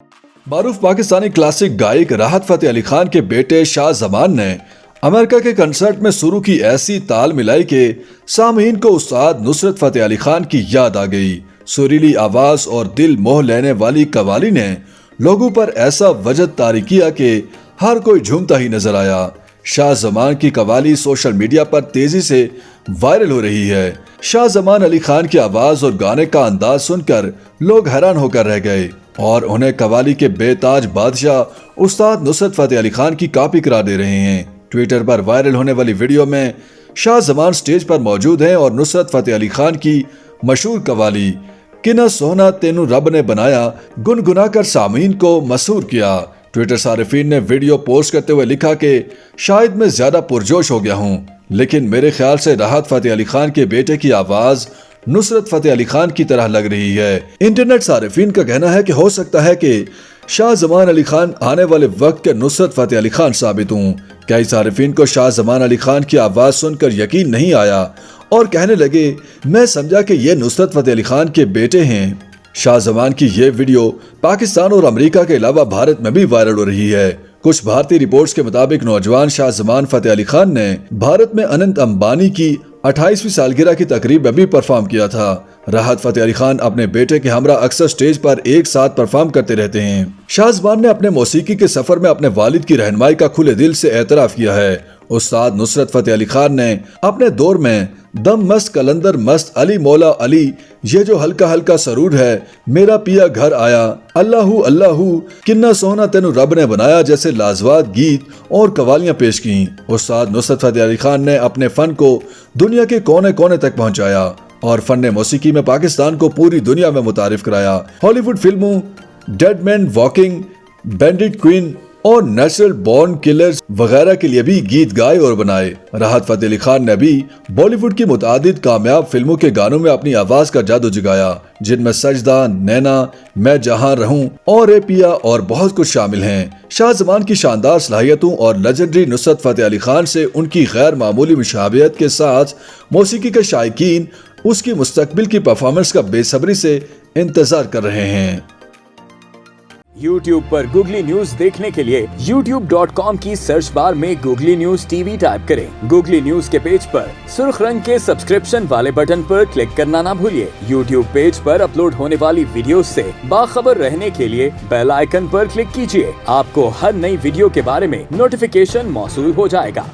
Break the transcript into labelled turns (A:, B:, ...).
A: मारूफ Pakistani classic गायक राहत फतेह अली खान के बेटे शाह जमान ने अमेरिका के कंसर्ट में शुरू की ऐसी ताल मिलाई कि सामीन को उस्ताद नुसरत फतेह अली खान की याद आ गई। सुरीली आवाज और दिल मोह लेने वाली कवाली ने लोगों पर ऐसा वजद तारी किया कि हर कोई झूमता ही नजर आया। शाह जमान की कवाली सोशल मीडिया पर तेजी से वायरल हो रही है। शाह जमान अली खान की आवाज और गाने का अंदाज सुनकर लोग हैरान होकर रह गए और उन्हें कवाली के बेताज बादशाह उस्ताद नुसरत फतेह अली खान की कॉपी करार दे रहे हैं। ट्विटर पर वायरल होने वाली वीडियो में शाह जमान स्टेज पर मौजूद हैं और नुसरत फतेह अली खान की मशहूर कवाली किना सोहना तेनू रब ने बनाया गुनगुनाकर सामीन को मसरूर किया। ट्विटर सारिफीन ने वीडियो पोस्ट करते हुए लिखा कि शायद मैं ज्यादा पुरजोश हो गया हूँ, लेकिन मेरे ख्याल से राहत फतेह अली खान के बेटे की आवाज नुसरत फतेह अली खान की तरह लग रही है। इंटरनेट सारिफीन का कहना है कि हो सकता है कि शाह जमान अली खान आने वाले वक्त के नुसरत फतेह अली खान साबित हों। कई सारिफीन को शाह जमान अली खान की आवाज सुनकर यकीन नहीं आया और कहने लगे, मैं समझा कि ये नुसरत फतेह अली खान के बेटे हैं। शाह जमान की ये वीडियो पाकिस्तान और अमेरिका के अलावा भारत में भी वायरल हो रही है। कुछ भारतीय रिपोर्ट्स के मुताबिक नौजवान शाह जमान फतेह अली खान ने भारत में अनंत अंबानी की 28वीं सालगिरह की तकरीब में भी परफॉर्म किया था। राहत फतेह अली खान अपने बेटे के हमरा अक्सर स्टेज पर एक साथ परफॉर्म करते रहते हैं। शाह जमान ने अपने मौसीकी के सफर में अपने वालिद की रहनुमाई का खुले दिल से एतराफ किया है। उस्ताद नुसरत फतेह अली खान ने अपने दौर में दम मस्त कलंदर मस्त अली मौला अली, ये जो हल्का हल्का सरूर है, मेरा पिया घर आया, अल्लाहू अल्लाहू, किन्ना सोहना तेनू रब ने बनाया जैसे लाजवाब गीत और कवालियां पेश की। उस्ताद नुसरत फतेह अली खान ने अपने फन को दुनिया के कोने कोने तक पहुंचाया और फन मौसीकी में पाकिस्तान को पूरी दुनिया में मुतारिफ कराया। हॉलीवुड फिल्मों dead man walking, bandit queen और नेचुरल बॉर्न किलर्स वगैरह के लिए भी गीत गाए और बनाए। राहत फतेह अली खान ने भी बॉलीवुड की मुतादिद कामयाब फिल्मों के गानों में अपनी आवाज का जादू जगाया, जिनमें सजदा, नैना, मैं जहां रहूं और ए पिया और बहुत कुछ शामिल हैं। शाह जमान की शानदार सलाहियतों और लेजेंडरी नुसरत फतेह अली खान से उनकी गैर मामूली मुशाबियत के साथ मौसीकी के शायकीन उसकी मुस्तकबिल की परफॉर्मेंस का बेसब्री से इंतजार कर रहे हैं।
B: YouTube पर गूगली न्यूज देखने के लिए youtube.com की सर्च बार में गूगली न्यूज टीवी टाइप करें। गूगली न्यूज के पेज पर सुर्ख रंग के सब्सक्रिप्शन वाले बटन पर क्लिक करना ना भूलिए। YouTube पेज पर अपलोड होने वाली वीडियोस से बाखबर रहने के लिए बेल आइकन पर क्लिक कीजिए। आपको हर नई वीडियो के बारे में नोटिफिकेशन मौसूल हो जाएगा।